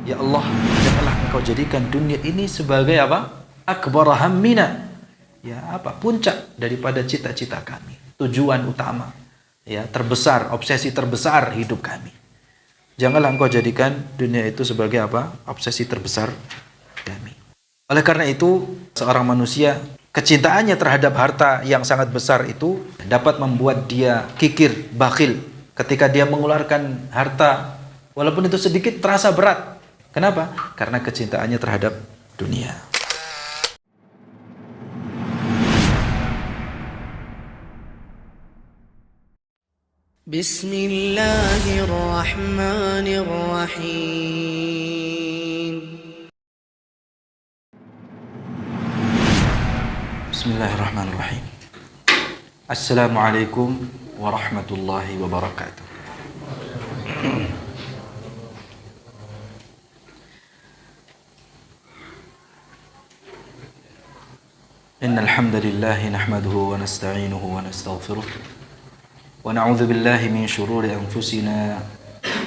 Ya Allah, janganlah Engkau jadikan dunia ini sebagai apa? Akbar hammina. Ya, apa? Puncak daripada cita-cita kami. Tujuan utama. Ya, terbesar, obsesi terbesar hidup kami. Janganlah Engkau jadikan dunia itu sebagai apa? Obsesi terbesar kami. Oleh karena itu, seorang manusia kecintaannya terhadap harta yang sangat besar itu dapat membuat dia kikir, bakhil ketika dia mengeluarkan harta walaupun itu sedikit terasa berat. Kenapa? Karena kecintaannya terhadap dunia. Bismillahirrahmanirrahim. Bismillahirrahmanirrahim. Assalamualaikum warahmatullahi wabarakatuh. Innal hamdalillah nahmaduhu wa nasta'inuhu wa nastaghfiruh wa na'udzu billahi min shururi anfusina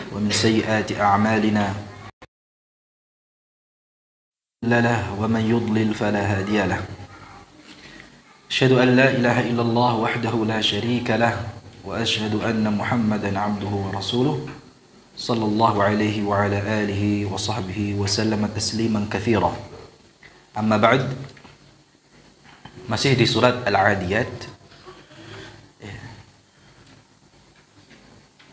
wa min sayyiati a'malina. La wa man yudlil fala hadiya lah. Asyhadu an la ilaha illallah wahdahu la syarika lah wa asyhadu anna Muhammadan 'abduhu wa rasuluh sallallahu alaihi wa ala alihi wa sahbihi wa sallama tasliman katsira. Amma ba'd. Masih di surat Al-Adiyat.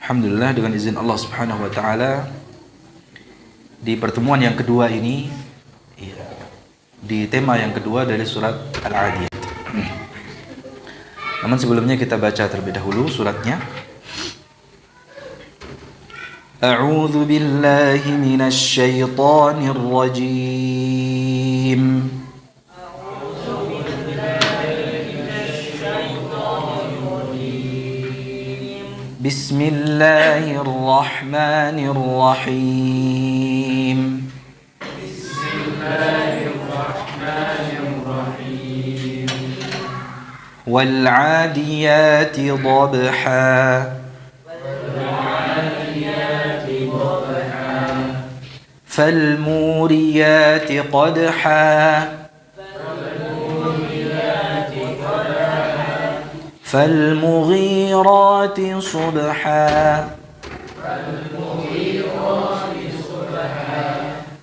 Alhamdulillah, dengan izin Allah Subhanahu wa taala di pertemuan yang kedua ini, di tema yang kedua dari surat Al-Adiyat. Namun sebelumnya kita baca terlebih dahulu suratnya. A'udzu billahi minasy syaithanir rajim. Bismillahirrahmanirrahim. والعاديات ضبحا فالموريات قدحا فالمغيرات صبحا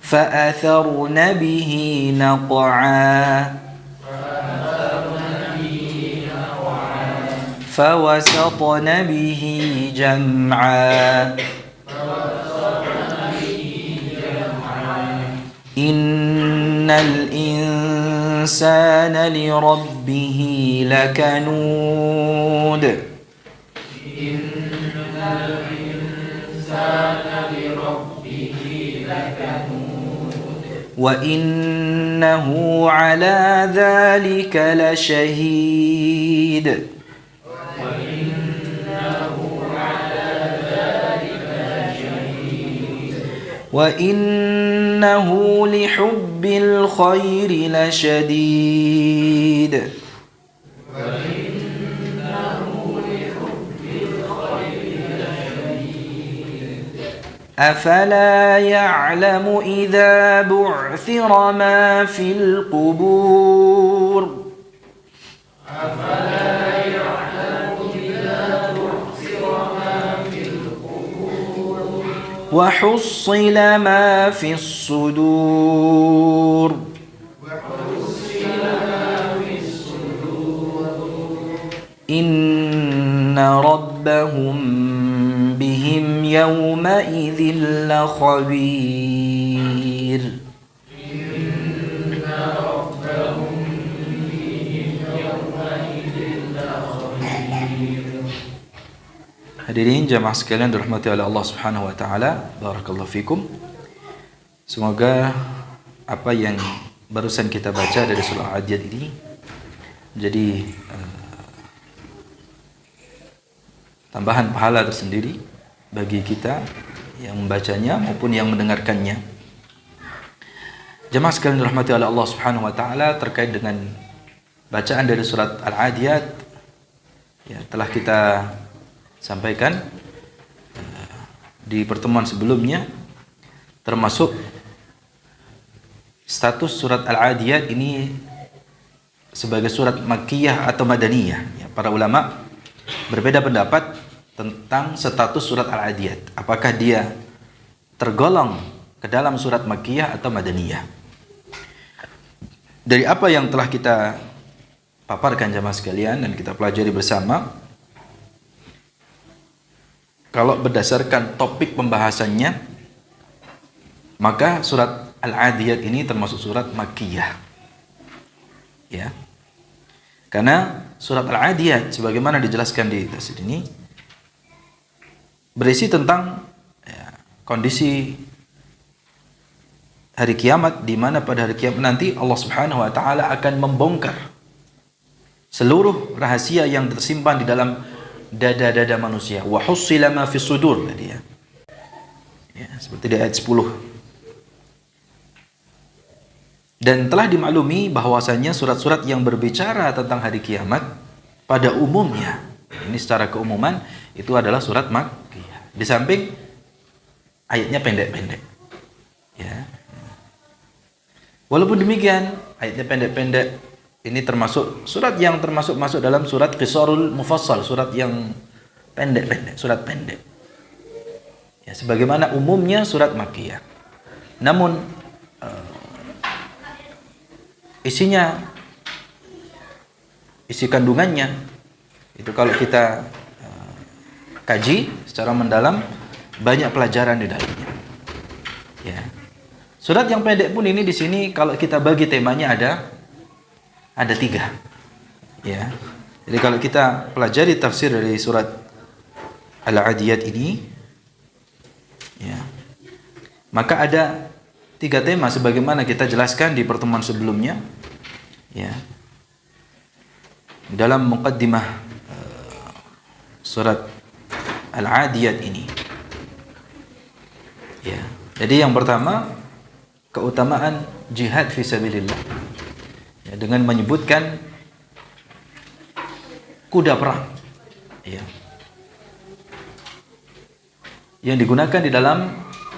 فأثرن به نقعا فوسطن به جمعا إن الإنسان لربه لكنود وإنه على ذلك لشهيد وإنه لحب الخير لشديد أفلا يعلم إذا بعثر ما في القبور وحصل ما في الصدور إن ربهم بهم يومئذ لخبير. Hadirin jamaah sekalian dirahmati oleh Allah Subhanahu wa taala, barakallahu fikum. Semoga apa yang barusan kita baca dari surah Al-Adiyat ini menjadi tambahan pahala tersendiri bagi kita yang membacanya maupun yang mendengarkannya. Jamaah sekalian dirahmati oleh Allah Subhanahu wa taala, terkait dengan bacaan dari surat Al-Adiyat ya, telah kita sampaikan di pertemuan sebelumnya termasuk status surat Al-Adiyat ini sebagai surat Makkiyah atau Madaniyah. Ya, para ulama berbeda pendapat tentang status surat Al-Adiyat. Apakah dia tergolong ke dalam surat Makkiyah atau Madaniyah? Dari apa yang telah kita paparkan jamaah sekalian dan kita pelajari bersama, kalau berdasarkan topik pembahasannya, maka surat Al-Adiyat ini termasuk surat Makkiyah. Ya. Karena surat Al-Adiyat sebagaimana dijelaskan di tafsir ini berisi tentang kondisi hari kiamat, di mana pada hari kiamat nanti Allah Subhanahu wa taala akan membongkar seluruh rahasia yang tersimpan di dalam dada-dada manusia. Wa hussila ma fis sudur tadi ya. Ya, seperti di ayat 10. Dan telah dimaklumi bahwasanya surat-surat yang berbicara tentang hari kiamat pada umumnya, ini secara keumuman, itu adalah surat Makkiyah. Di samping ayatnya pendek-pendek. Ya. Walaupun demikian, ayatnya pendek-pendek, ini termasuk surat yang masuk dalam surat Qisarul Mufassal, surat yang pendek-pendek, surat pendek. Ya, sebagaimana umumnya surat Makkiyah. Namun isi kandungannya itu kalau kita kaji secara mendalam, banyak pelajaran di dalamnya. Ya. Surat yang pendek pun ini di sini kalau kita bagi temanya ada 3. Ya. Jadi kalau kita pelajari tafsir dari surat Al-Adiyat ini, ya, maka ada 3 tema sebagaimana kita jelaskan di pertemuan sebelumnya. Ya. Dalam muqaddimah surat Al-Adiyat ini. Ya. Jadi yang pertama, keutamaan jihad fi sabilillah. Ya, dengan menyebutkan kuda perang. Ya. Yang digunakan di dalam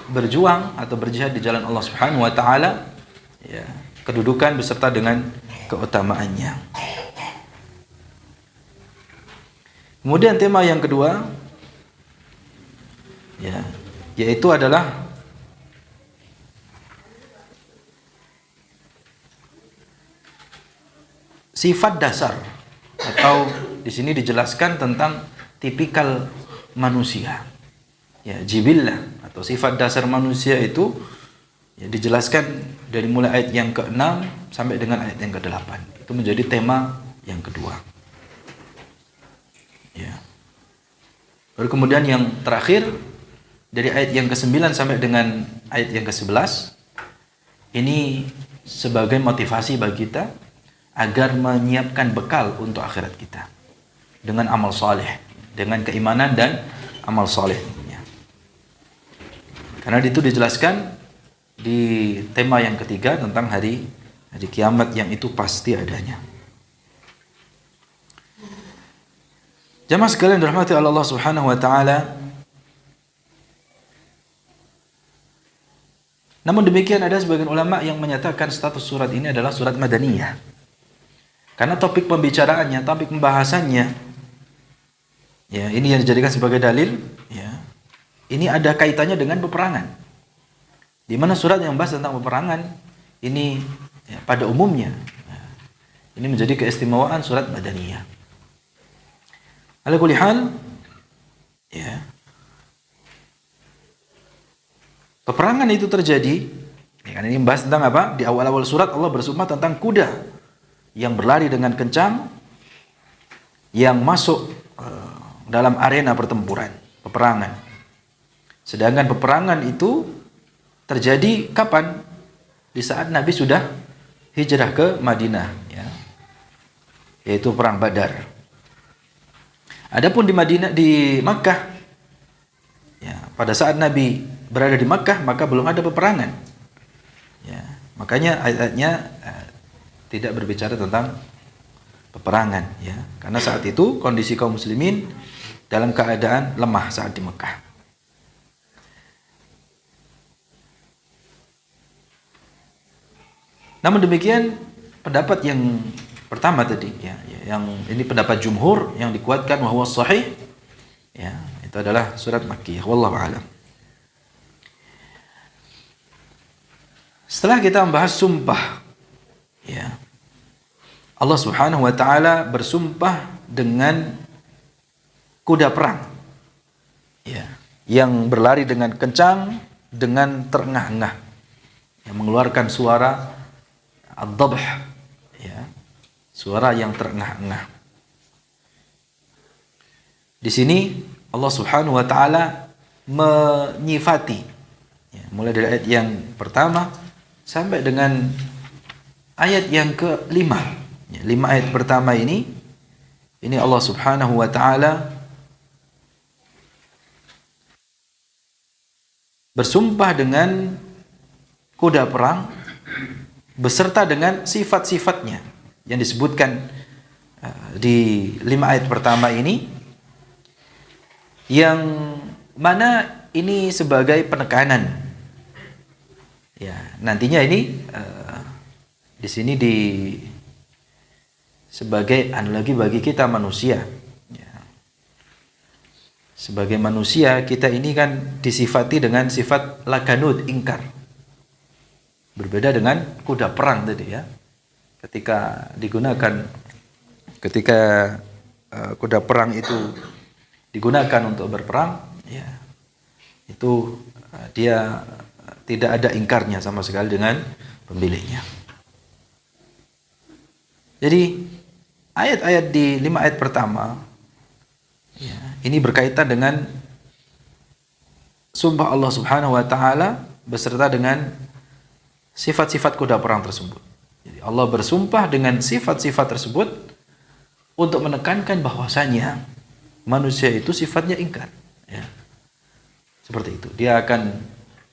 berjuang atau berjihad di jalan Allah Subhanahu wa taala, ya, kedudukan beserta dengan keutamaannya. Kemudian tema yang kedua, ya, yaitu adalah sifat dasar, atau di sini dijelaskan tentang tipikal manusia. Ya, jibillah atau sifat dasar manusia itu ya, dijelaskan dari mulai ayat yang ke-6 sampai dengan ayat yang ke-8. Itu menjadi tema yang kedua. Ya. Baru kemudian yang terakhir dari ayat yang ke-9 sampai dengan ayat yang ke-11, ini sebagai motivasi bagi kita agar menyiapkan bekal untuk akhirat kita dengan amal soleh, dengan keimanan dan amal soleh. Karena itu dijelaskan di tema yang ketiga tentang hari kiamat yang itu pasti adanya. Jamaah sekalian dirahmati Allah Subhanahu wa taala. Namun demikian ada sebagian ulama yang menyatakan status surat ini adalah surat Madaniyah. Karena topik pembicaraannya, topik pembahasannya, ya, ini yang dijadikan sebagai dalil, ya. Ini ada kaitannya dengan peperangan. Di mana surat yang membahas tentang peperangan ini ya, pada umumnya ini menjadi keistimewaan surat Madaniyah. Ala kulli hal, ya, peperangan itu terjadi, ya, kan ini membahas tentang apa? Di awal-awal surat Allah bersumpah tentang kuda yang berlari dengan kencang, yang masuk dalam arena pertempuran, peperangan. Sedangkan peperangan itu terjadi kapan? Di saat Nabi sudah hijrah ke Madinah, ya, yaitu perang Badar. Adapun di Makkah, ya, pada saat Nabi berada di Makkah maka belum ada peperangan. Ya, makanya ayat-ayatnya tidak berbicara tentang peperangan, ya, karena saat itu kondisi kaum muslimin dalam keadaan lemah saat di Makkah. Namun demikian pendapat yang pertama tadi ya, yang ini pendapat jumhur yang dikuatkan bahwa sahih ya, itu adalah surat Makkiyah. Wallahu a'lam. Setelah kita membahas sumpah ya, Allah Subhanahu wa taala bersumpah dengan kuda perang ya, yang berlari dengan kencang, dengan terengah-engah, yang mengeluarkan suara ad-dhabh ya, suara yang terengah-engah. Di sini Allah Subhanahu wa taala menyifati ya, mulai dari ayat yang pertama sampai dengan ayat yang ke-5. Ya, 5 ayat pertama ini Allah Subhanahu wa taala bersumpah dengan kuda perang beserta dengan sifat-sifatnya yang disebutkan di 5 ayat pertama ini, yang mana ini sebagai penekanan ya, nantinya ini di sini sebagai analogi bagi kita manusia ya. Sebagai manusia kita ini kan disifati dengan sifat lakanud, ingkar. Berbeda dengan kuda perang tadi ya. Ketika kuda perang itu digunakan untuk berperang ya, itu dia tidak ada ingkarnya sama sekali dengan pemiliknya. Jadi ayat-ayat di 5 ayat pertama ya, ini berkaitan dengan sumpah Allah Subhanahu wa taala beserta dengan sifat-sifat kuda perang tersebut. Jadi Allah bersumpah dengan sifat-sifat tersebut untuk menekankan bahwasanya manusia itu sifatnya ingkar ya. Seperti itu. Dia akan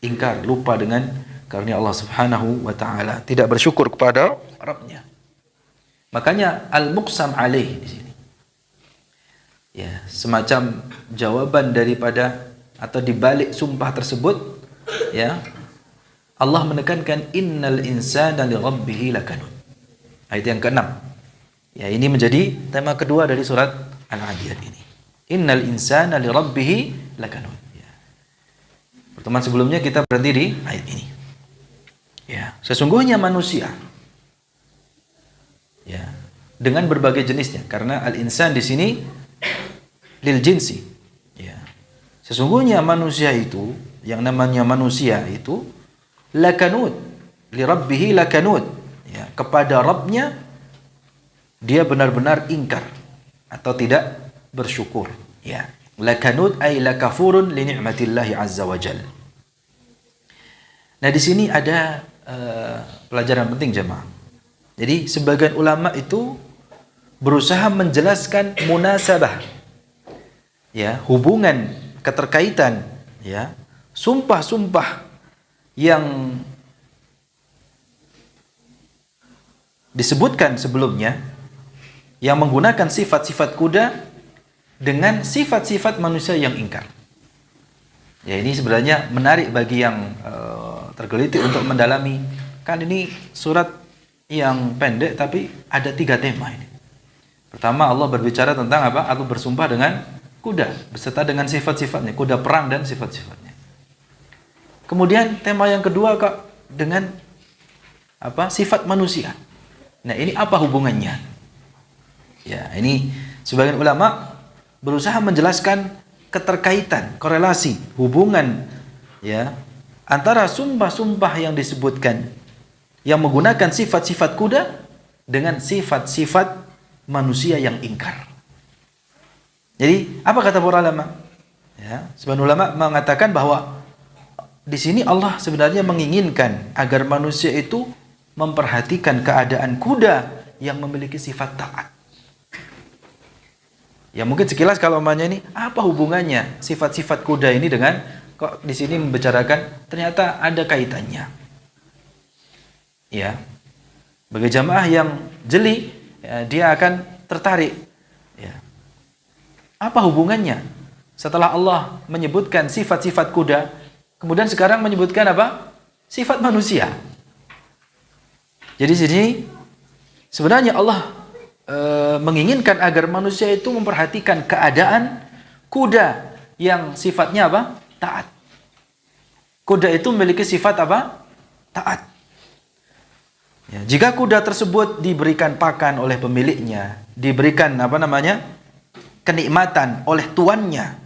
ingkar, lupa dengan karunia Allah Subhanahu wa taala, tidak bersyukur kepada Rabb-Nya. Makanya al-muqsam alaih di sini. Ya, semacam jawaban daripada atau dibalik sumpah tersebut ya, Allah menekankan innal insana li rabbih lakanud. Ayat yang ke-6. Ya, ini menjadi tema kedua dari surat Al-Adiyat ini. Innal insana li rabbih lakanud. Ya. Pertemuan sebelumnya kita berhenti di ayat ini. Ya, sesungguhnya manusia ya, dengan berbagai jenisnya, karena al-insan di sini lil jinsi ya. Sesungguhnya manusia itu, yang namanya manusia itu lakanud, li rabbih lakanud ya, kepada Rabbnya dia benar-benar ingkar atau tidak bersyukur ya. Lakanud ay lakafurun li ni'matillahi azza wa jalla. Nah, di sini ada pelajaran penting jemaah. Jadi sebagian ulama itu berusaha menjelaskan munasabah ya, hubungan, keterkaitan ya, sumpah-sumpah yang disebutkan sebelumnya yang menggunakan sifat-sifat kuda dengan sifat-sifat manusia yang ingkar. Ya, ini sebenarnya menarik bagi yang tergelitik untuk mendalami. Kan ini surat yang pendek tapi ada 3 tema ini. Pertama, Allah berbicara tentang apa? Allah bersumpah dengan kuda beserta dengan sifat-sifatnya, kuda perang dan sifat-sifatnya. Kemudian tema yang kedua kok dengan apa? Sifat manusia. Nah, ini apa hubungannya? Ya, ini sebagian ulama berusaha menjelaskan keterkaitan, korelasi, hubungan ya antara sumpah-sumpah yang disebutkan yang menggunakan sifat-sifat kuda dengan sifat-sifat manusia yang ingkar. Jadi, apa kata para ulama? Ya, sebagian ulama mengatakan bahwa di sini Allah sebenarnya menginginkan agar manusia itu memperhatikan keadaan kuda yang memiliki sifat taat. Ya, mungkin sekilas kalau umpamanya ini apa hubungannya sifat-sifat kuda ini dengan kok di sini membicarakan, ternyata ada kaitannya. Ya, bagi jamaah yang jeli ya, dia akan tertarik ya. Apa hubungannya setelah Allah menyebutkan sifat-sifat kuda, kemudian sekarang menyebutkan apa? Sifat manusia. Jadi sini sebenarnya Allah menginginkan agar manusia itu memperhatikan keadaan kuda yang sifatnya apa? Taat. Kuda itu memiliki sifat apa? Taat. Ya, jika kuda tersebut diberikan pakan oleh pemiliknya, diberikan kenikmatan oleh tuannya,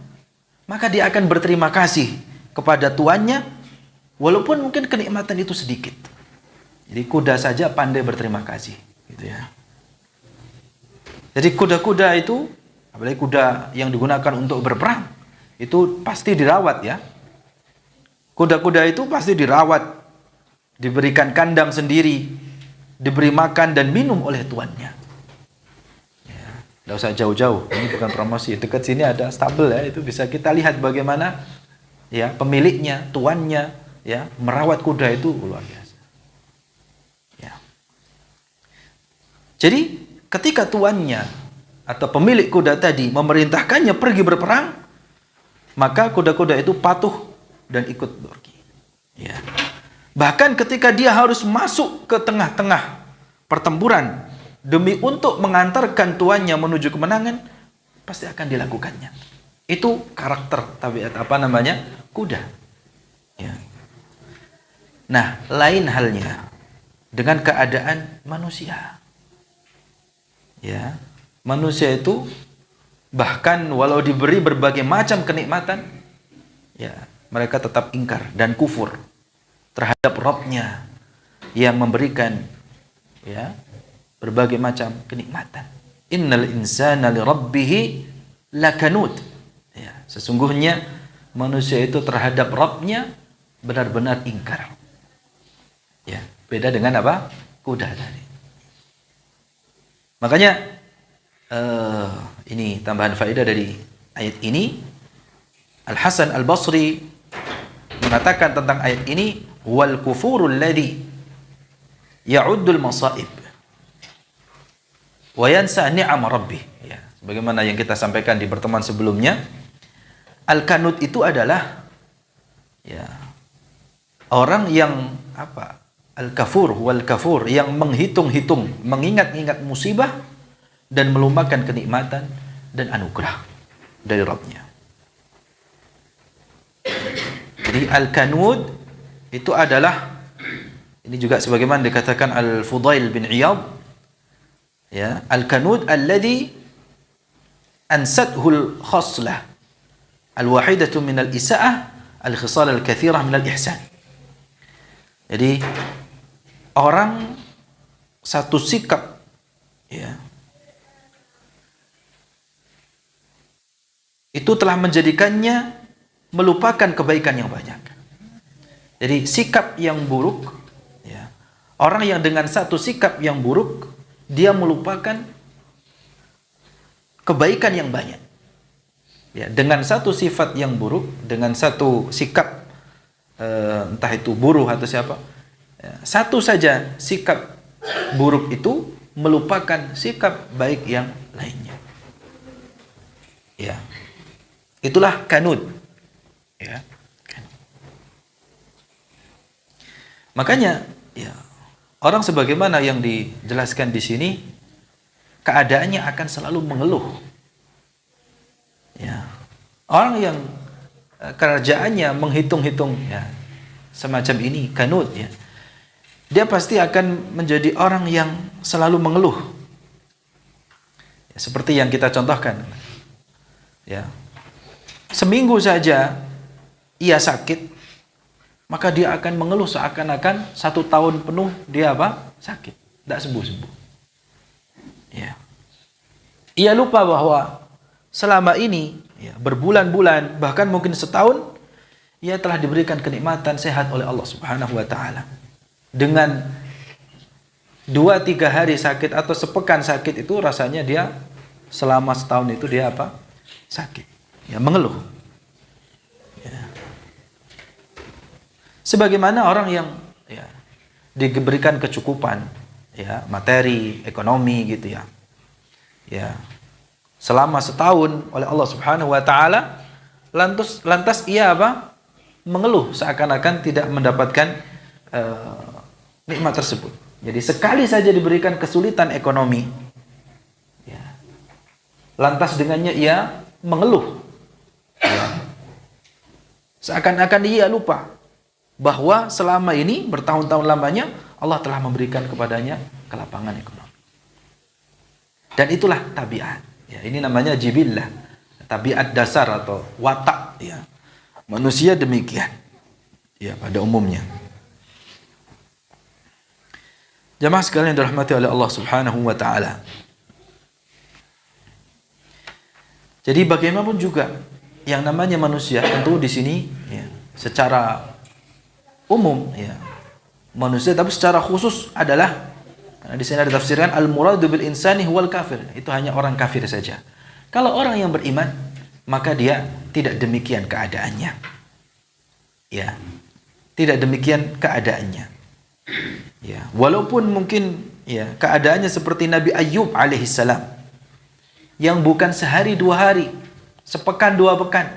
maka dia akan berterima kasih kepada tuannya, walaupun mungkin kenikmatan itu sedikit. Jadi kuda saja pandai berterima kasih, gitu ya. Jadi kuda-kuda itu, apalagi kuda yang digunakan untuk berperang, itu pasti dirawat ya. Kuda-kuda itu pasti dirawat, diberikan kandang sendiri, diberi makan dan minum oleh tuannya. Ya, tidak usah jauh-jauh, ini bukan promosi. Dekat sini ada stabel ya, itu bisa kita lihat bagaimana ya pemiliknya, tuannya ya merawat kuda itu luar biasa. Ya. Jadi ketika tuannya atau pemilik kuda tadi memerintahkannya pergi berperang, maka kuda-kuda itu patuh dan ikut pergi. Ya. Bahkan ketika dia harus masuk ke tengah-tengah pertempuran demi untuk mengantarkan tuannya menuju kemenangan, pasti akan dilakukannya. Itu karakter tabiat kuda. Ya. Nah, lain halnya dengan keadaan manusia. Ya, manusia itu bahkan walau diberi berbagai macam kenikmatan, ya mereka tetap ingkar dan kufur terhadap Rabb-nya yang memberikan ya berbagai macam kenikmatan. Innal insana li rabbih lakanud. Ya, sesungguhnya manusia itu terhadap Rabb-nya benar-benar ingkar. Ya, beda dengan apa? Kuda tadi. Makanya ini tambahan faedah dari ayat ini. Al-Hasan Al-Basri mengatakan tentang ayat ini, wal kufurul ladzi ya'uddul masaib wa yansa ni'am rabbih. Ya, sebagaimana yang kita sampaikan di pertemuan sebelumnya, al-kanud itu adalah ya orang yang apa? Al-kafur wal kafur, yang menghitung-hitung, mengingat-ingat musibah dan melupakan kenikmatan dan anugerah dari Rabb-nya. Jadi al-kanud itu adalah, ini juga sebagaimana dikatakan Al-Fudail bin Iyad, ya, al-kanud alladhi ansathu al-khaslah al-wahidatu min al-isa'ah al-khisal al-kathirah min al-ihsan. Jadi orang satu sikap ya itu telah menjadikannya melupakan kebaikan yang banyak. Jadi sikap yang buruk ya, orang yang dengan satu sikap yang buruk dia melupakan kebaikan yang banyak. Ya, dengan satu sifat yang buruk, dengan satu sikap entah itu buruh atau siapa, ya, satu saja sikap buruk itu melupakan sikap baik yang lainnya. Ya, itulah kanud. Ya, kanud. Makanya, ya, orang sebagaimana yang dijelaskan di sini, keadaannya akan selalu mengeluh. Ya, orang yang kerjaannya menghitung-hitung ya semacam ini kanud ya, dia pasti akan menjadi orang yang selalu mengeluh ya, seperti yang kita contohkan ya, seminggu saja ia sakit maka dia akan mengeluh seakan-akan 1 tahun penuh dia apa? Sakit, tidak sembuh-sembuh ya. Ia lupa bahwa selama ini ya, berbulan-bulan bahkan mungkin setahun ia telah diberikan kenikmatan sehat oleh Allah Subhanahu wa taala. Dengan 2-3 hari sakit atau sepekan sakit itu rasanya dia selama setahun itu dia apa? Sakit. Ya, mengeluh. Ya. Sebagaimana orang yang ya diberikan kecukupan ya, materi, ekonomi gitu ya. Ya. Selama setahun oleh Allah Subhanahu wa taala, lantas ia apa? Mengeluh seakan-akan tidak mendapatkan nikmat tersebut. Jadi sekali saja diberikan kesulitan ekonomi, ya, lantas dengannya ia mengeluh. Ya. Seakan-akan ia lupa bahwa selama ini bertahun-tahun lamanya Allah telah memberikan kepadanya kelapangan ekonomi. Dan itulah tabiat. Ya, ini namanya jibillah, tabiat dasar atau watak. Ya. Manusia demikian. Ya, pada umumnya. Jamaah sekalian yang dirahmati oleh Allah Subhanahu wa taala. Jadi bagaimanapun juga yang namanya manusia, tentu di sini ya, secara umum ya, manusia, tapi secara khusus adalah, karena di sini ada tafsirkan al-muradu bil insani huwal kafir, itu hanya orang kafir saja. Kalau orang yang beriman, maka dia tidak demikian keadaannya. Ya. Tidak demikian keadaannya. Ya, walaupun mungkin ya keadaannya seperti Nabi Ayyub alaihissalam, yang bukan sehari dua hari, sepekan dua pekan,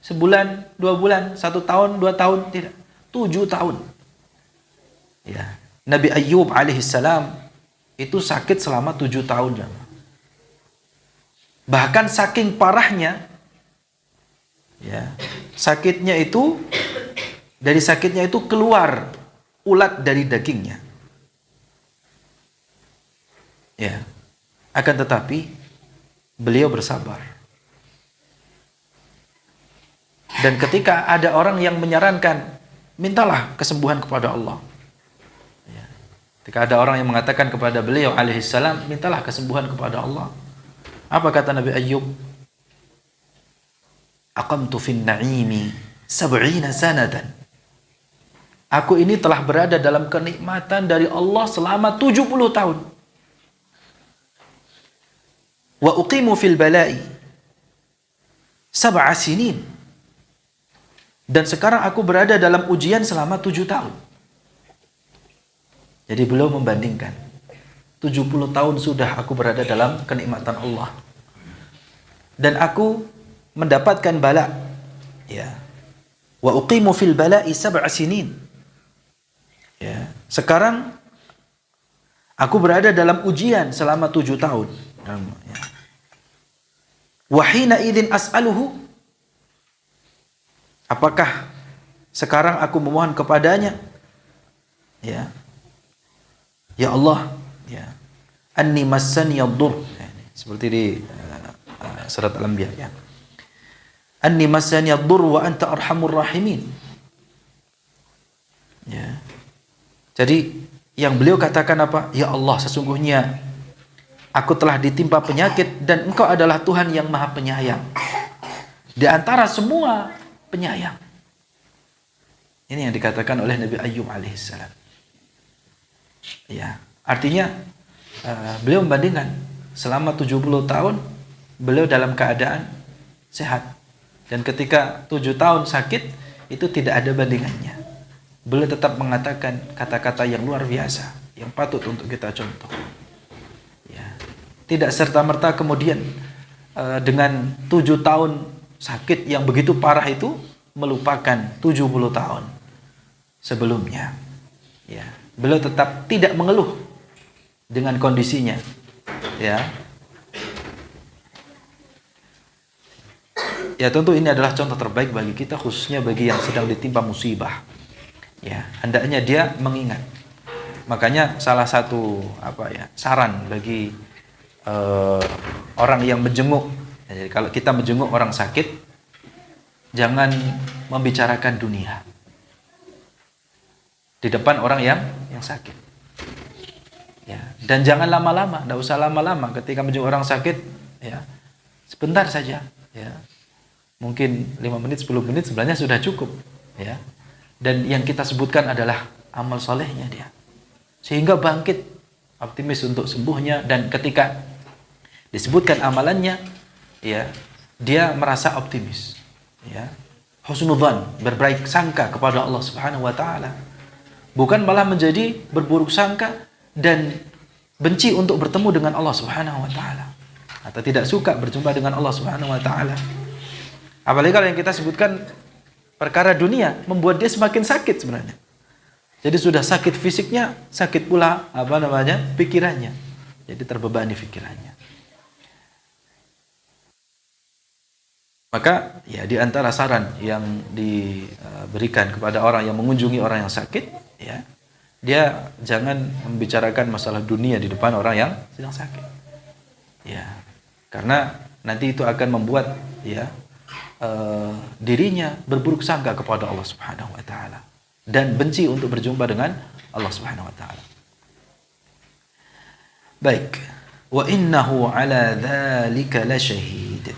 sebulan dua bulan, 1 tahun 2 tahun, tidak, 7 tahun. Ya, Nabi Ayyub alaihissalam itu sakit selama 7 tahun. Bahkan saking parahnya, ya, sakitnya itu, dari sakitnya itu keluar ulat dari dagingnya. Ya. Akan tetapi beliau bersabar. Dan ketika ada orang yang menyarankan, mintalah kesembuhan kepada Allah. Ya. Ketika ada orang yang mengatakan kepada beliau alaihissalam, mintalah kesembuhan kepada Allah. Apa kata Nabi Ayyub? Aqamtu fin na'imi 70 sanatan. Aku ini telah berada dalam kenikmatan dari Allah selama 70 tahun. Wa uqimu fil bala'i 7 sinin. Dan sekarang aku berada dalam ujian selama 7 tahun. Jadi beliau membandingkan. 70 tahun sudah aku berada dalam kenikmatan Allah. Dan aku mendapatkan bala. Ya. Wa uqimu fil bala'i 7 sinin. Ya. Sekarang aku berada dalam ujian selama 7 tahun. Ya. Wahina idzin as'aluhu, apakah sekarang aku memohon kepadanya, ya, ya Allah, ya, anni massani ad-dur, seperti di surat Al-Anbiya, ya, anni massani ad-dur wa anta arhamur rahimin. Ya. Jadi yang beliau katakan apa? Ya Allah, sesungguhnya aku telah ditimpa penyakit dan Engkau adalah Tuhan yang Maha Penyayang. Di antara semua penyayang. Ini yang dikatakan oleh Nabi Ayyub alaihissalam. Ya, artinya beliau membandingkan selama 70 tahun beliau dalam keadaan sehat. Dan ketika 7 tahun sakit, itu tidak ada bandingannya. Beliau tetap mengatakan kata-kata yang luar biasa, yang patut untuk kita contoh. Ya. Tidak serta-merta kemudian dengan 7 tahun sakit yang begitu parah itu melupakan 70 tahun sebelumnya. Ya. Beliau tetap tidak mengeluh dengan kondisinya. Ya. Ya, tentu ini adalah contoh terbaik bagi kita, khususnya bagi yang sedang ditimpa musibah. Ya, hendaknya dia mengingat. Makanya salah satu saran bagi orang yang menjenguk, jadi kalau kita menjenguk orang sakit, jangan membicarakan dunia di depan orang yang sakit. Ya, dan jangan lama-lama, tidak usah lama-lama ketika menjenguk orang sakit. Ya, sebentar saja. Ya, mungkin 5 menit, 10 menit sebenarnya sudah cukup. Ya. Dan yang kita sebutkan adalah amal solehnya dia, sehingga bangkit optimis untuk sembuhnya. Dan ketika disebutkan amalannya, ya, dia merasa optimis, ya, husnudzan, berbaik sangka kepada Allah Subhanahu wa taala, bukan malah menjadi berburuk sangka dan benci untuk bertemu dengan Allah Subhanahu wa taala, atau tidak suka berjumpa dengan Allah Subhanahu wa taala. Apalagi kalau yang kita sebutkan perkara dunia membuat dia semakin sakit sebenarnya. Jadi sudah sakit fisiknya, sakit pula pikirannya. Jadi terbebani pikirannya. Maka ya di antara saran yang diberikan kepada orang yang mengunjungi orang yang sakit, ya, dia jangan membicarakan masalah dunia di depan orang yang sedang sakit. Ya, karena nanti itu akan membuat ya dirinya berburuk sangka kepada Allah Subhanahu wa taala dan benci untuk berjumpa dengan Allah Subhanahu wa taala. Baik, wa innahu ala dzalika lasyahid.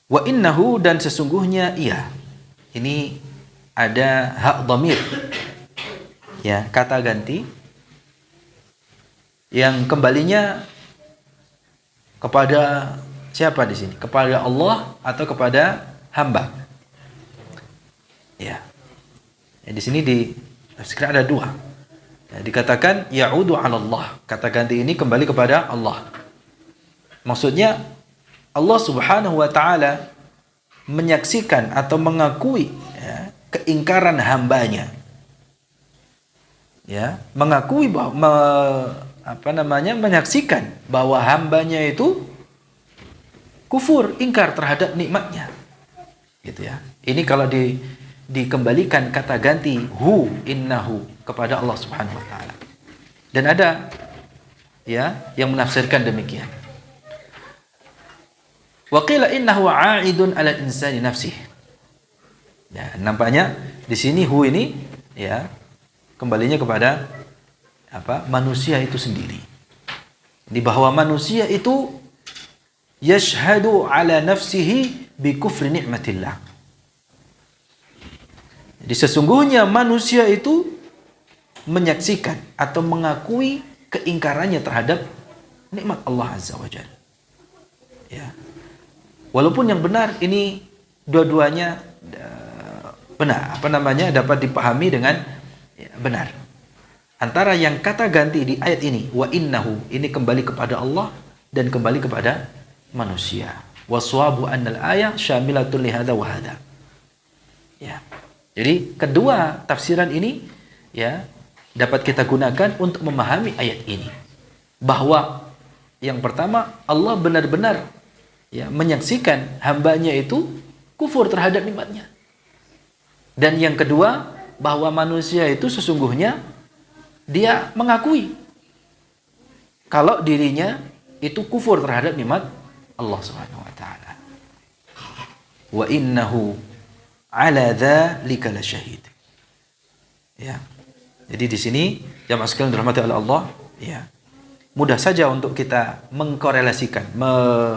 Wa innahu, dan sesungguhnya ia. Ini ada hak dhamir. Ya, kata ganti yang kembalinya kepada siapa di sini? Kepada Allah atau kepada hamba? Ya. Di sini tafsirkan ada dua. Ya, dikatakan ya'udu 'ala Allah. Kata ganti ini kembali kepada Allah. Maksudnya Allah Subhanahu wa taala menyaksikan atau mengakui ya, keingkaran hambanya. Ya, mengakui bahwa menyaksikan bahwa hambanya itu kufur, ingkar terhadap nikmatnya. Gitu ya. Ini kalau dikembalikan kata ganti innahu kepada Allah Subhanahu wa taala. Dan ada ya yang menafsirkan demikian. Wa qila innahu 'aidun 'ala insani nafsihi. Ya, nampaknya di sini ini ya kembalinya kepada manusia itu sendiri. Di bahwa manusia itu yashhadu 'ala nafsihi bi kufri nikmatillah. Jadi sesungguhnya manusia itu menyaksikan atau mengakui keingkarannya terhadap nikmat Allah Azza wa Jalla. Ya. Walaupun yang benar ini dua-duanya benar, dapat dipahami dengan benar. Antara yang kata ganti di ayat ini wa innahu, ini kembali kepada Allah dan kembali kepada manusia. Waswabu annal ayah syamilatul li hadza wa hadza. Ya. Jadi kedua tafsiran ini ya dapat kita gunakan untuk memahami ayat ini. Bahwa yang pertama Allah benar-benar ya menyaksikan hambanya itu kufur terhadap nikmatnya. Dan yang kedua, bahwa manusia itu sesungguhnya dia mengakui kalau dirinya itu kufur terhadap nikmat Allah Subhanahu wa taala. Wa innahu ala dzalika lasyahid. Ya. Jadi di sini jamaah sekalian dirahmati oleh Allah, ya. Mudah saja untuk kita mengkorelasikan,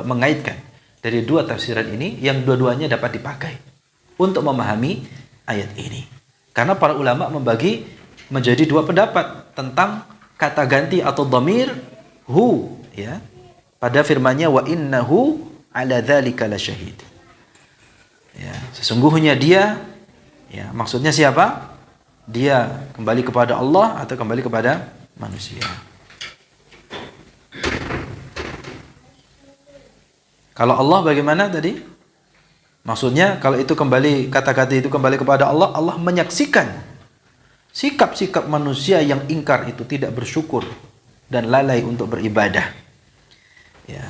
mengaitkan dari dua tafsiran ini yang dua-duanya dapat dipakai untuk memahami ayat ini. Karena para ulama membagi menjadi dua pendapat tentang kata ganti atau dhamir ya. Pada firman-Nya wa innahu ala dzalika lasyahid. Ya, sesungguhnya dia ya, maksudnya siapa? Dia kembali kepada Allah atau kembali kepada manusia. Kalau Allah bagaimana tadi? Maksudnya kalau itu kembali, kata-kata itu kembali kepada Allah, Allah menyaksikan sikap-sikap manusia yang ingkar itu, tidak bersyukur dan lalai untuk beribadah. Ya.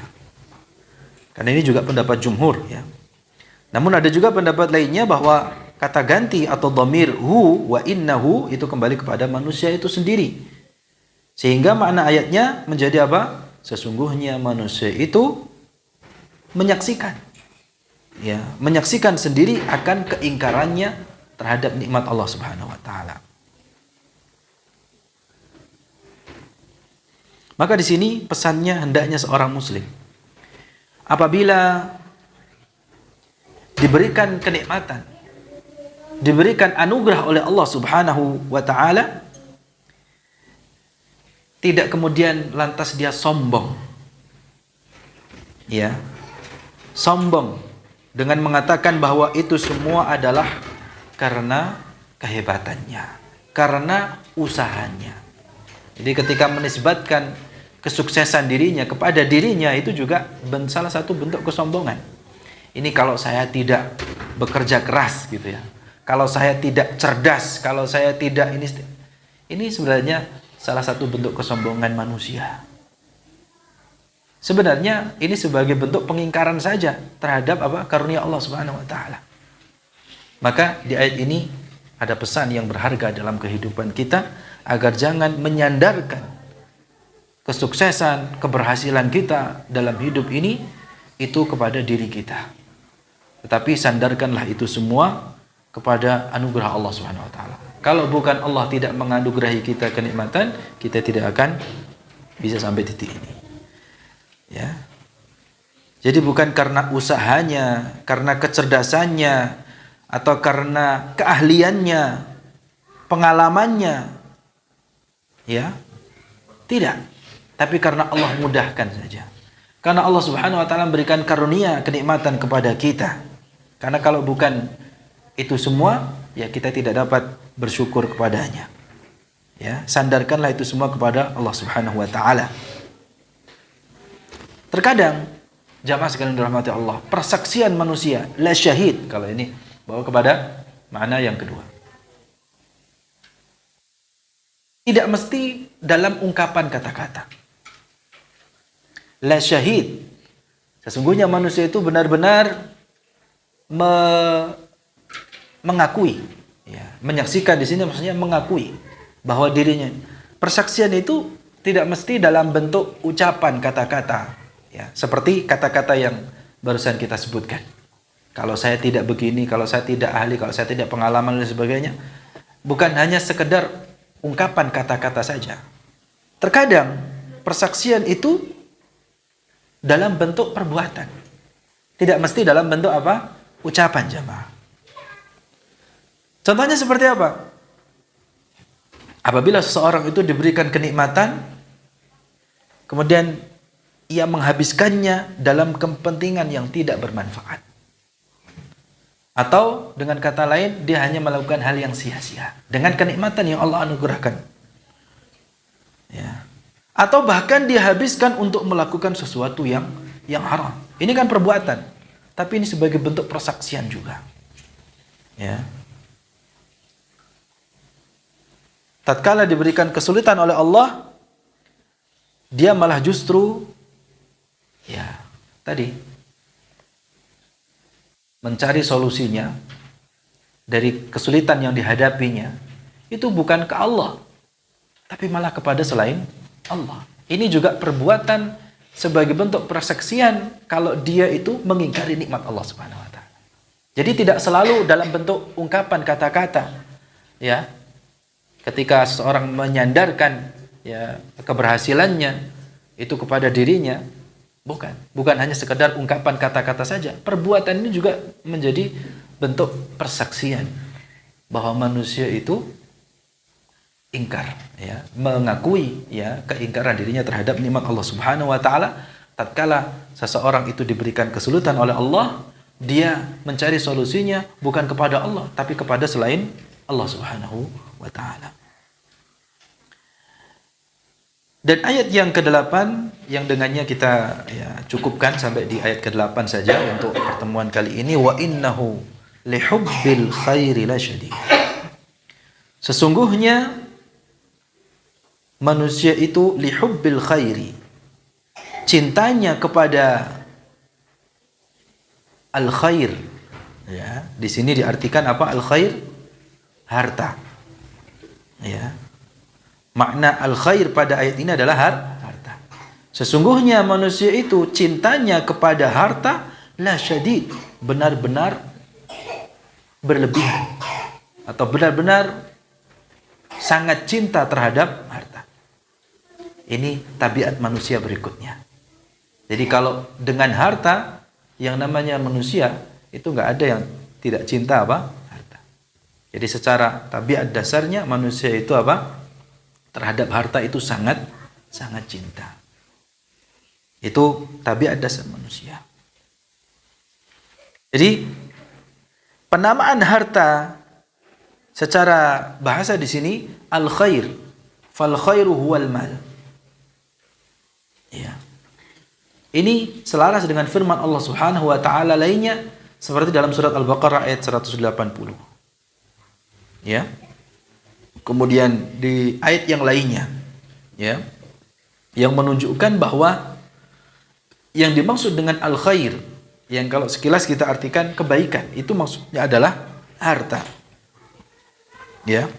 Karena ini juga pendapat jumhur ya. Namun ada juga pendapat lainnya bahwa kata ganti atau dhamir wa innahu itu kembali kepada manusia itu sendiri. Sehingga makna ayatnya menjadi apa? Sesungguhnya manusia itu menyaksikan, ya, menyaksikan sendiri akan keingkarannya terhadap nikmat Allah Subhanahu wa taala. Maka di sini pesannya hendaknya seorang muslim apabila diberikan kenikmatan, diberikan anugerah oleh Allah Subhanahu wa taala, tidak kemudian lantas dia sombong. Ya. Sombong dengan mengatakan bahwa itu semua adalah karena kehebatannya, karena usahanya. Jadi ketika menisbatkan kesuksesan dirinya kepada dirinya, itu juga salah satu bentuk kesombongan. Ini kalau saya tidak bekerja keras gitu ya. Kalau saya tidak cerdas, kalau saya tidak ini sebenarnya salah satu bentuk kesombongan manusia. Sebenarnya ini sebagai bentuk pengingkaran saja terhadap karunia Allah Subhanahu wa taala. Maka di ayat ini ada pesan yang berharga dalam kehidupan kita agar jangan menyandarkan kesuksesan, keberhasilan kita dalam hidup ini itu kepada diri kita. Tetapi sandarkanlah itu semua kepada anugerah Allah Subhanahu wa taala. Kalau bukan Allah tidak menganugerahi kita kenikmatan, kita tidak akan bisa sampai titik ini. Ya. Jadi bukan karena usahanya, karena kecerdasannya, atau karena keahliannya, pengalamannya. Ya. Tidak. Tapi karena Allah mudahkan saja. Karena Allah Subhanahu wa taala memberikan karunia kenikmatan kepada kita. Karena kalau bukan itu semua, ya kita tidak dapat bersyukur kepadanya. Ya, sandarkanlah itu semua kepada Allah Subhanahu wa taala. Terkadang jamaah sekalian dirahmati Allah, persaksian manusia la syahid, kalau ini bawa kepada makna yang kedua. Tidak mesti dalam ungkapan kata-kata. La syahid. Sesungguhnya manusia itu benar-benar mengakui, ya, menyaksikan di sini maksudnya mengakui bahwa dirinya. Persaksian itu tidak mesti dalam bentuk ucapan kata-kata, ya, seperti kata-kata yang barusan kita sebutkan. Kalau saya tidak begini, kalau saya tidak ahli, kalau saya tidak pengalaman dan sebagainya, bukan hanya sekedar ungkapan kata-kata saja. Terkadang persaksian itu dalam bentuk perbuatan, tidak mesti dalam bentuk ucapan, jamaah. Contohnya seperti apa? Apabila seseorang itu diberikan kenikmatan, kemudian ia menghabiskannya dalam kepentingan yang tidak bermanfaat. Atau dengan kata lain, dia hanya melakukan hal yang sia-sia dengan kenikmatan yang Allah anugerahkan. Ya. Atau bahkan dia habiskan untuk melakukan sesuatu yang haram. Ini kan perbuatan, tapi ini sebagai bentuk persaksian juga. Ya. Tatkala diberikan kesulitan oleh Allah, dia malah justru tadi mencari solusinya dari kesulitan yang dihadapinya, itu bukan ke Allah, tapi malah kepada selain Allah. Ini juga perbuatan sebagai bentuk persaksian kalau dia itu mengingkari nikmat Allah Subhanahu wa taala. Jadi tidak selalu dalam bentuk ungkapan kata-kata, ya. Ketika seseorang menyandarkan keberhasilannya itu kepada dirinya, bukan hanya sekedar ungkapan kata-kata saja. Perbuatan ini juga menjadi bentuk persaksian bahwa manusia itu ingkar, ya, mengakui keingkaran dirinya terhadap nikmat Allah Subhanahu wa taala. Tatkala seseorang itu diberikan kesulitan oleh Allah, dia mencari solusinya bukan kepada Allah tapi kepada selain Allah Subhanahu wa taala. Dan ayat yang ke-8 yang dengannya kita cukupkan sampai di ayat ke-8 saja untuk pertemuan kali ini. Wa innahu lihubbil khairi lasyadid. Sesungguhnya manusia itu lihubbil khairi, cintanya kepada al-khair. Ya, di sini diartikan apa al-khair? Harta. Ya. Makna al-khair pada ayat ini adalah harta. Sesungguhnya manusia itu cintanya kepada harta la syadid, benar-benar berlebihan atau benar-benar sangat cinta terhadap harta. Ini tabiat manusia berikutnya. Jadi kalau dengan harta, yang namanya manusia itu nggak ada yang tidak cinta harta. Jadi secara tabiat dasarnya manusia itu terhadap harta itu sangat cinta. Itu tabiat dasar manusia. Jadi penamaan harta secara bahasa di sini al-khair, fal khairu huwal mal. Ya. Ini selaras dengan firman Allah Subhanahu wa taala lainnya, Seperti dalam surat Al-Baqarah ayat 180. Ya. Kemudian di ayat yang lainnya, ya, yang menunjukkan bahwa yang dimaksud dengan al-khair, yang kalau sekilas kita artikan kebaikan, itu maksudnya adalah harta. Ya.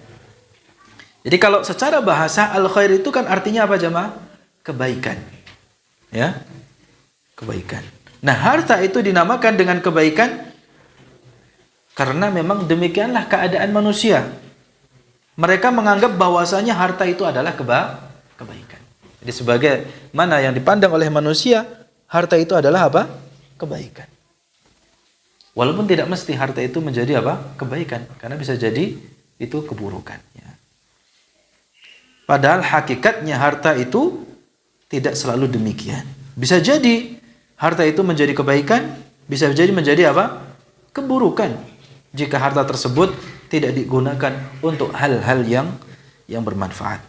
Jadi kalau secara bahasa al-khair itu kan artinya apa jemaah? Kebaikan. Ya. Kebaikan. Nah, harta itu dinamakan dengan kebaikan karena memang demikianlah keadaan manusia. Mereka menganggap bahwasanya harta itu adalah kebaikan. Jadi sebagai mana yang dipandang oleh manusia, harta itu adalah apa? Kebaikan. Walaupun tidak mesti harta itu menjadi apa? Kebaikan. Karena bisa jadi itu keburukan. Ya. Padahal hakikatnya harta itu tidak selalu demikian. Bisa jadi harta itu menjadi kebaikan, bisa jadi menjadi apa? Keburukan. Jika harta tersebut tidak digunakan untuk hal-hal yang bermanfaat.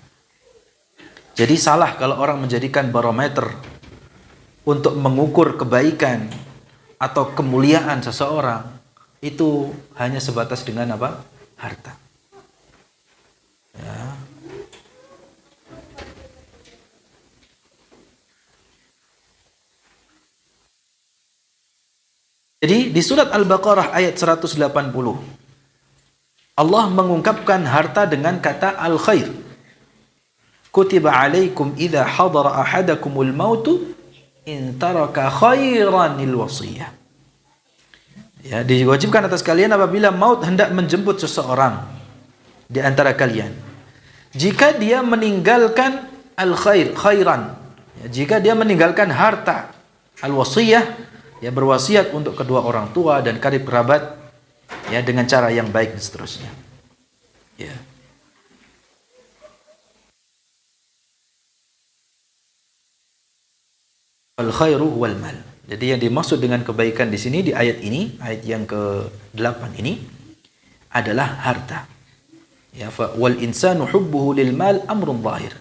Jadi salah kalau orang menjadikan barometer untuk mengukur kebaikan atau kemuliaan seseorang itu hanya sebatas dengan apa? Harta. Ya. Jadi di surat Al-Baqarah ayat 180 Allah mengungkapkan harta dengan kata al-khair. Kutiba alaikum idza hadara ahadakumul mautu in taraka khairanil wasiyah. Ya, diwajibkan atas kalian apabila maut hendak menjemput seseorang di antara kalian. Jika dia meninggalkan al-khair, khairan. Ya, jika dia meninggalkan harta, al-wasiyah, ya berwasiat untuk kedua orang tua dan karib kerabat, ya dengan cara yang baik dan seterusnya. Ya. Al-khairu wal mal. Jadi yang dimaksud dengan kebaikan di sini di ayat ini, ayat yang ke-8 ini adalah harta. Ya, fa wal insanu hubbuhu lil mal amrun zahir.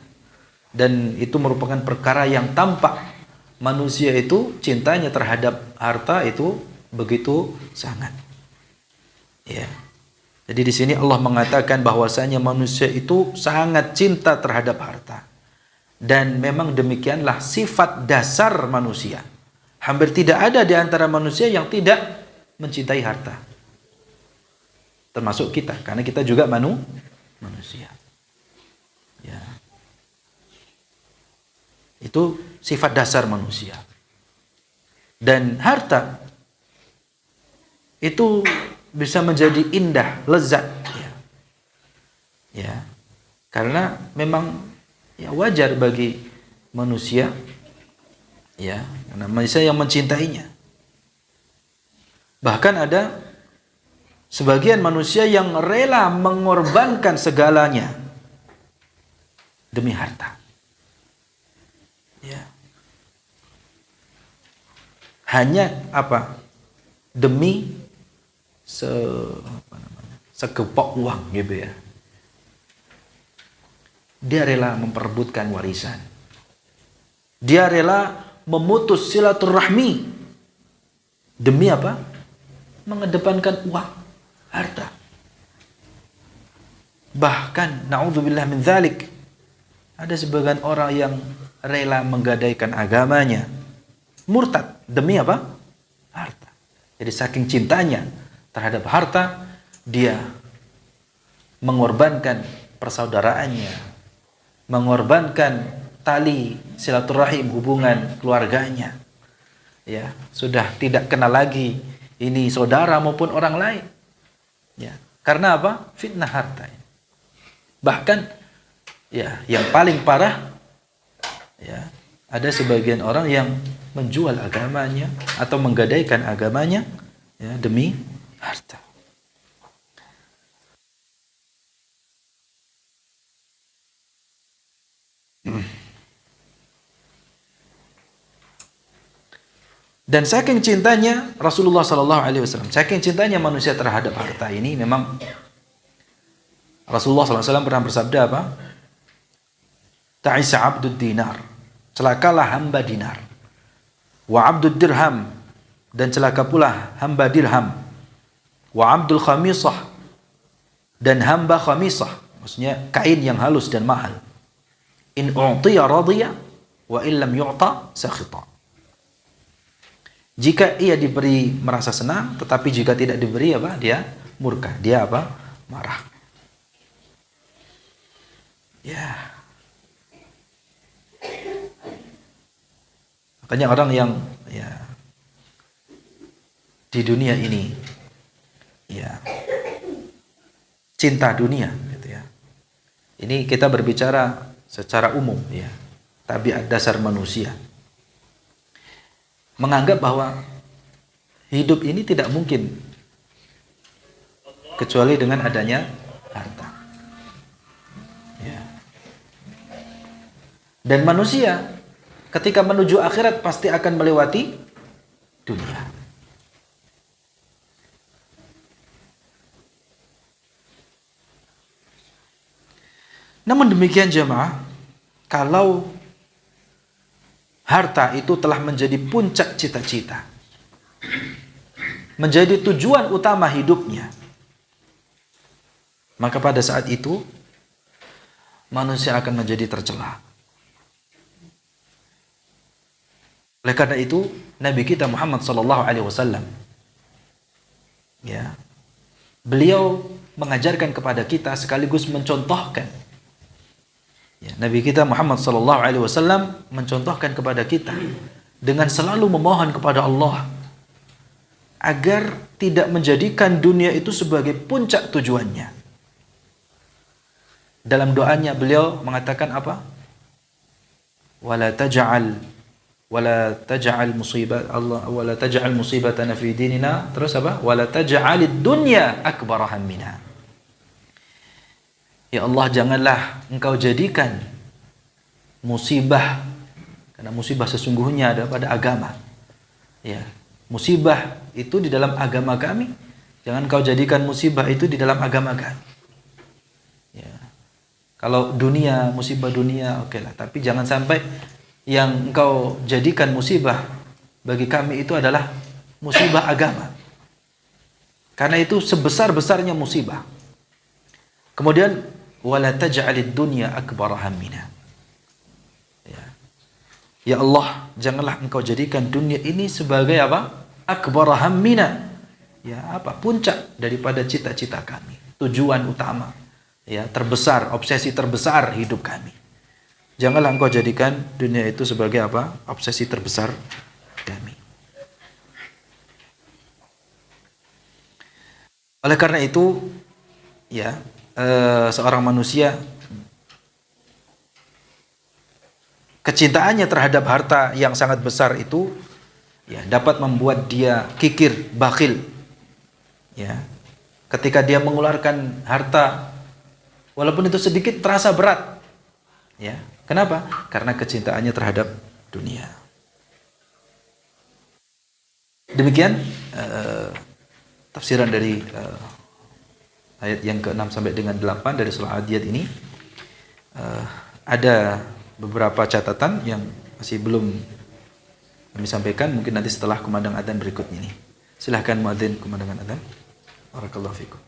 Dan itu merupakan perkara yang tampak. Manusia itu cintanya terhadap harta itu begitu sangat. Ya. Jadi di sini Allah mengatakan bahwasanya manusia itu sangat cinta terhadap harta. Dan memang demikianlah sifat dasar manusia. Hampir tidak ada di antara manusia yang tidak mencintai harta. Termasuk kita, karena kita juga manusia. Ya. Itu sifat dasar manusia. Dan harta itu bisa menjadi indah, lezat. Ya. Ya. Karena memang ya wajar bagi manusia, ya, karena manusia yang mencintainya. Bahkan ada sebagian manusia yang rela mengorbankan segalanya demi harta. Ya. Hanya apa? Demi segepok uang gitu ya. Dia rela memperebutkan warisan. Dia rela memutus silaturahmi. Demi apa? Mengedepankan uang, harta. Bahkan, na'udzubillah min dzalik, ada sebagian orang yang rela menggadaikan agamanya. Murtad. Demi apa? Harta. Jadi saking cintanya terhadap harta, dia mengorbankan persaudaraannya, mengorbankan tali silaturahim hubungan keluarganya. Ya, sudah tidak kenal lagi ini saudara maupun orang lain. Ya, karena apa? Fitnah harta. Bahkan ya, yang paling parah ya, ada sebagian orang yang menjual agamanya atau menggadaikan agamanya ya demi harta. Dan saking cintanya Rasulullah Sallallahu Alaihi Wasallam, saking cintanya manusia terhadap harta ini, memang Rasulullah SAW pernah bersabda apa? Ta'isa abdud dinar, celakalah hamba dinar, wa abdud dirham, dan celaka pula hamba dirham, wa abdul khamisah, dan hamba khamisah, maksudnya kain yang halus dan mahal. In u'tiya radiya wa illam yu'ta sakhita. Jika ia diberi merasa senang, tetapi jika tidak diberi apa? Dia murka, dia apa? Marah. Ya. Makanya orang yang ya di dunia ini ya cinta dunia gitu ya. Ini kita berbicara secara umum ya. Tabiat dasar manusia menganggap bahwa hidup ini tidak mungkin kecuali dengan adanya harta. Ya. Dan manusia ketika menuju akhirat pasti akan melewati dunia. Namun demikian jemaah, kalau harta itu telah menjadi puncak cita-cita, menjadi tujuan utama hidupnya, maka pada saat itu manusia akan menjadi tercela. Oleh karena itu Nabi kita Muhammad SAW ya, beliau mengajarkan kepada kita sekaligus mencontohkan ya, Nabi kita Muhammad SAW mencontohkan kepada kita dengan selalu memohon kepada Allah agar tidak menjadikan dunia itu sebagai puncak tujuannya. Dalam doanya beliau mengatakan apa? Wala taj'al musibatana fi dinina. Terus apa? Wala taj'alid dunya akbar hammina. Ya Allah, janganlah engkau jadikan musibah, karena musibah sesungguhnya ada pada agama. Ya, musibah itu di dalam agama kami. Jangan engkau jadikan musibah itu di dalam agama kami. Ya. Kalau dunia, musibah dunia, oke lah. Tapi jangan sampai yang engkau jadikan musibah bagi kami itu adalah musibah agama. Karena itu sebesar-besarnya musibah. Kemudian wala taj'alid dunya akbar hammina. Ya Allah, janganlah engkau jadikan dunia ini sebagai apa? Akbar hammina. Ya, apa? Puncak daripada cita-cita kami, tujuan utama. Ya, terbesar, obsesi terbesar hidup kami. Janganlah engkau jadikan dunia itu sebagai apa? Obsesi terbesar kami. Oleh karena itu, ya, seorang manusia kecintaannya terhadap harta yang sangat besar itu ya dapat membuat dia kikir, bakhil. Ya. Ketika dia mengeluarkan harta walaupun itu sedikit terasa berat. Ya. Kenapa? Karena kecintaannya terhadap dunia. Demikian tafsiran dari ayat yang ke-6 sampai dengan 8 dari surah Adiyat ini. Ada beberapa catatan yang masih belum kami sampaikan, mungkin nanti setelah kumandang adzan berikutnya ini. Silahkan muadzin kumandangkan adzan. Barakallahu fikum.